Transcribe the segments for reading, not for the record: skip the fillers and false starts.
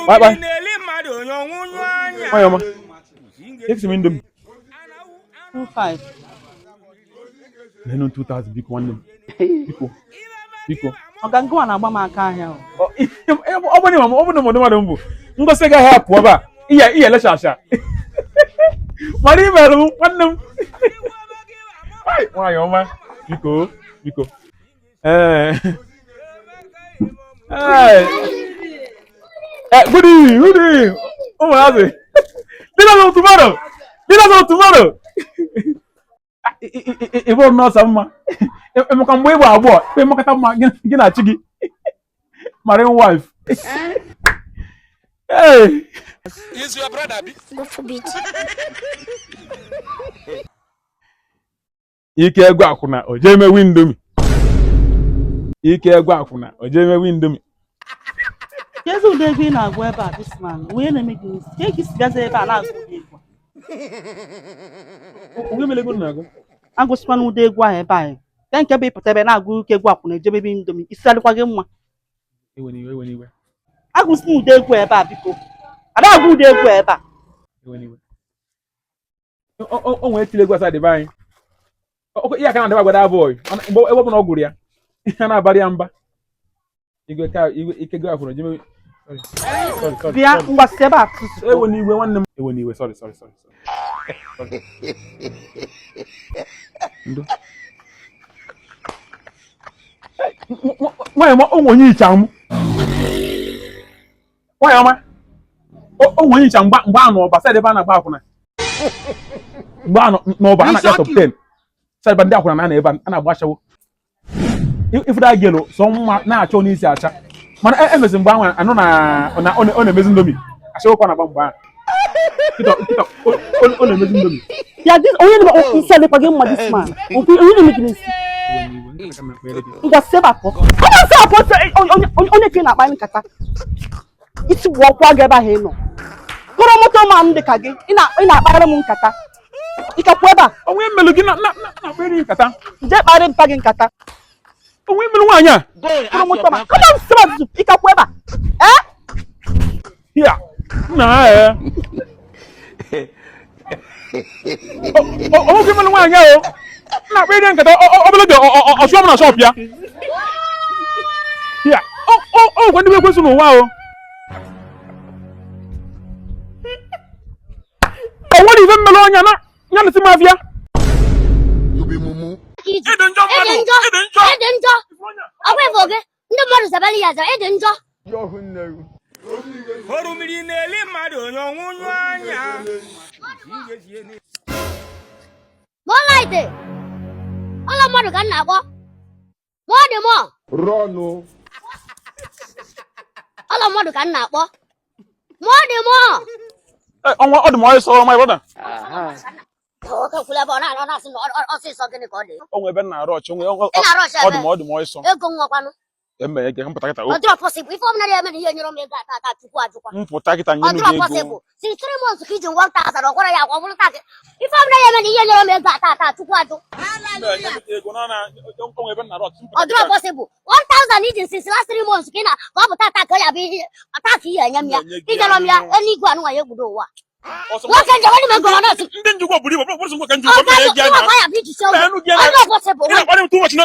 Bye bye. Mayoma. Take some Indomie. 25. No 2000 big one. Biko. Ogango na agba m aka ahịa. Oboni mama, oboni mo mbo. Ngo se ga help wa ba. Iya le shasha. Mari meru wannan. Ai, mayoma. Biko. Good evening. Oh my God. Dinner on tomorrow. Ibo no sama. Emo kan boy wa abo. Pe mo kata ma gina chigi. Marine wife. Hey. Is your brother? Go forbid. Ike egwu akwụna o je me window. Ike egwu akwụna o je me window. Jesu de gbe na agwa ebe a this man. We na make this. Take this gaza ebe a na agwa egwu. Oge mele go na go. Agụsịkwana ụdị egwu ahụ ebe ahụ. Ka nke bụ ịpụta ebe na-agụ ike egwu akwụna ejebe ebe Indomie. Isi adịkwa gị mma. Eweniwe. Agụsị ụdị egwu ebe a biko. Ada agụ ụdị egwu ebe a. Eweniwe. O nwere tile egwu asa dị banyị. Iya ka na deba gwada boy. Ebe bụ na ọ gụrụ ya. Ihe na-abalị ya mba. Ike go akwụna jeme. Sorry. Bịa mgbasị ebe a tụtụ. Eweniwe nwanne m. Eweniwe, sorry. Ndo. Why am I only cham? Why am I? Only cham ba no ba say de ba na ba kuna. Ba no ba na top 10. Say ba ndi akuna na eba na agba shawo. If that girl so na acho ni isi acha. Mana emezi mgba anwa anu na ona emezi ndomi. Ashawo kwa na ba mgba. Kita ona emezi ndomi. Ya this onye no isi adịkwa gị mma this man. Onye na make this. Ngwa seba ko. Come say apot onye ke na akpa nkata. Iti bụ ọkwa gị ebe ahụ ị nọ. Kọrọ moto man dị ka gị. Ị na-akpara m nkata. Ikakwa ebe a. Onwe melu gị na akpara nkata. Je kpara mpa gị nkata. Onwe melu nwanyị a. Kọrọ moto man. Come on seba zup. Ikakwa ebe a. Here. Na Onwe melu nwanyị a o. Na akpara nkata obele dị ọsụọ m na shop ya. Here. Kwa ndị ekwesu n'ụwa o. What is the melonia? Yana si mafia. You be mumu. Edenjo. Awe voge. Ndo mmadụ zabali ya za edenjo. Yo hunneru. Orumiri na-eli mmadụ n'onwunyu anya. Molaite. Ala mmadụ ka nna akpọ. Mọdị mọ. Rọnụ. Ala mmadụ ka nna akpọ. Mọdị mọ. Ọnwa ọ dị m ọsọ my brother. Oke kwule ebe ọ na-asị na ọsịsọ gịnị ka ọ dị. Onwe ebe na rush onwe Ị na-rush ebe? ọ dị m ọsọ. Ego nwakwanụ. Eme ege mpụta kita o. Ọ dịrọ possible. Ife ọmụna na-eme na ihe nyere m ego ata chukwu ajụkwa. Mpụta kita nye Ọ m dịrọ ego. possible. Since 3 months ka iji 1000 ọ gwara ya agwa bụrụ taasị. Ife ọmụna na-eme na ihe nyere m ego ata chukwu ajụ. Ego na onwe ebe na rush. Ọ dịrọ possible. 1000 iji since last 3 months ka ị na ka ọ bụ tata ka ya bụ ihe ata ka ihe enye m ya. Ijere m ya eluigwe anụnwa ya egbudo ụwa. Nwoke nje wani m ego na ọsị. Ndị njikwa buru ibu bụrụ ngwa ka njikwa Ọ ga-akwa ya bụ iji show. Ọ dịrọ possible. Ị na-akparị m too much na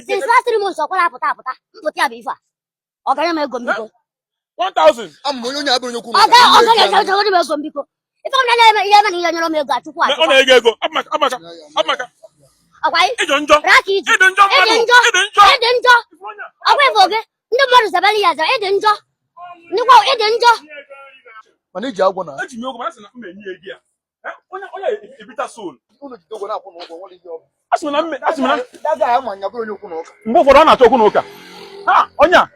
Since last 3 months, ọ kwara apụta mpụta ya bụ ife a. Ọ gara m ego m biko. 1000. Ọ gara ego m biko. Ife ọmụna na-eme ihe eme na ihe nyere m ego achukwu Ọ na-ege ego. Amaka. Ọkwa Ịjọ njọ. raka iji. Ịdị njọ mmadụ. Ịdị njọ. Ọkwa efe oge. Ndị mmadụ zabali ya za ịdị njọ. Ndịkwa ịdị njọ. Mana iji agwọ na. Eji m ego mana sị na mma enye ego ya. Onye ebita soul. Asị m na mgbe ụfọdụ ọ na-achọ okwu n'ụka. Ha, onye a,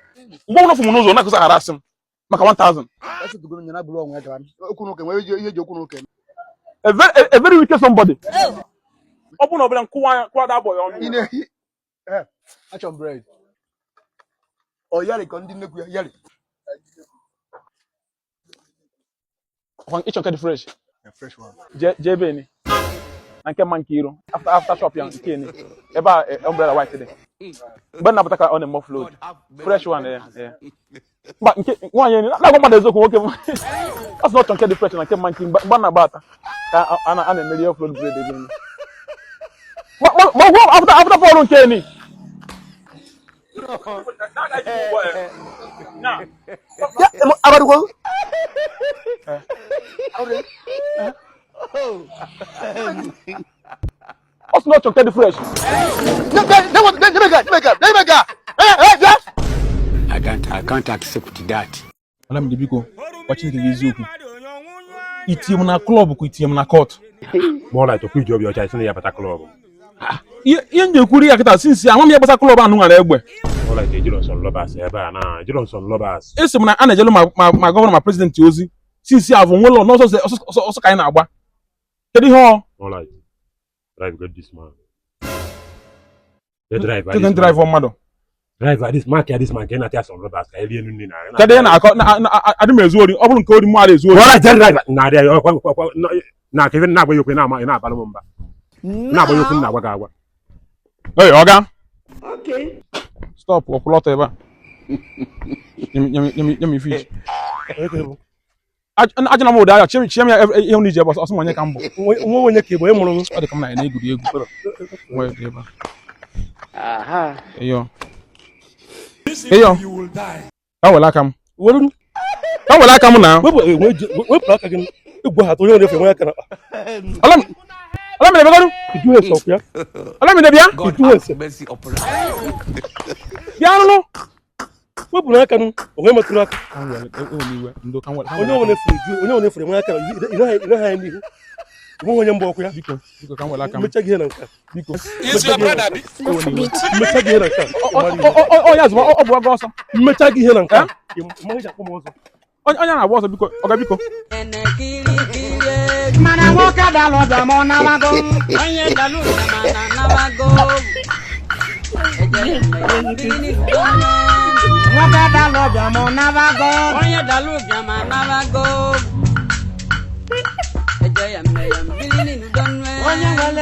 mgbe ụfọdụ fụ m n'ụzọ na-akụzi aghara asị m. maka 1000. That's the good na bulu onwe kan. Okunu ke we ihe je okunu ke. A very wicked somebody. Open no bele kwa that boy on. Ine achom bread. O yale kon di neku yale. On each of fresh. A fresh one. JB ni. Anke mankiro after shop yan nke ni. Eba umbrella white there. But na butaka on a muff load. Fresh one yeah. But nke one yen na go mad ezoku okay. That's not chunky the fresh na nke mankin but na bata. Ana emeli offload bread again. Mo after for nke ni. Nah. Abadu ko. What's not chunky the fresh? I can't accept that. Alam di biko. Watching the eziokwu. Itiem na club ku itiem na court. More like to quit job your child in your club. Ihe njekwuri ya kita since ya nwam ya gbasa club anu ngara egbe. More like Johnson Lovers ebe na Johnson Lovers. Ese m na anejelu ma governor ma president ozi. Since ya avụ nwelo no so ka ị na-agba. Kedu ihe ọ? More like drive good this man. The driver. Take drive for mmadụ. Driver this man can not tell some robbers ka elie nnu na. Kedu ihe na-akọ adị m ezu ori ọ bụrụ nke ori mmadụ ezu ori. More like driver na there na Kevin na agba yokwe na ama ina abalụ m mba. Na agba yokwe na agwa ga agwa. Hey oga. Okay. Stop plot ebe a. Nyem fish. Ajana mo da ya chem ya ihe unu je boss ọsọ onye ka mbọ. Nwe onye ka ebo e mụrụ Ọ dị ka m na egwuri egwu. Nwe dị ebe. Aha. Eyo. Awela aka m. Awela aka m na. wepụ aka gị igwe ha onye onye aka na Ala me begodu. idu eso ya. Ala me de bia. Idu eso. Bia no. Wepụ aka nụ onwe metụrụ aka. Onye onye fere nwe aka ire ha n'ihu. Nwe onye mba ọkụ ya. Biko ka nwela aka m. Mecha gị na nka. Biko. Is your brother bi? Mecha gị na nka. Oh ya zuma ọ bụ aga ọsọ. Mecha gị na nka. Ma ị jakpọ m ọzọ. Onye na-agba ọsọ biko, ọga biko. Mana nwoke dalụ bịa ma ọ nabago. Onye dalụ bịa ma na nabago. Nwoke dalụ bịa ma ọ nabago. Onye dalụ bịa ma nabago. Onye nwere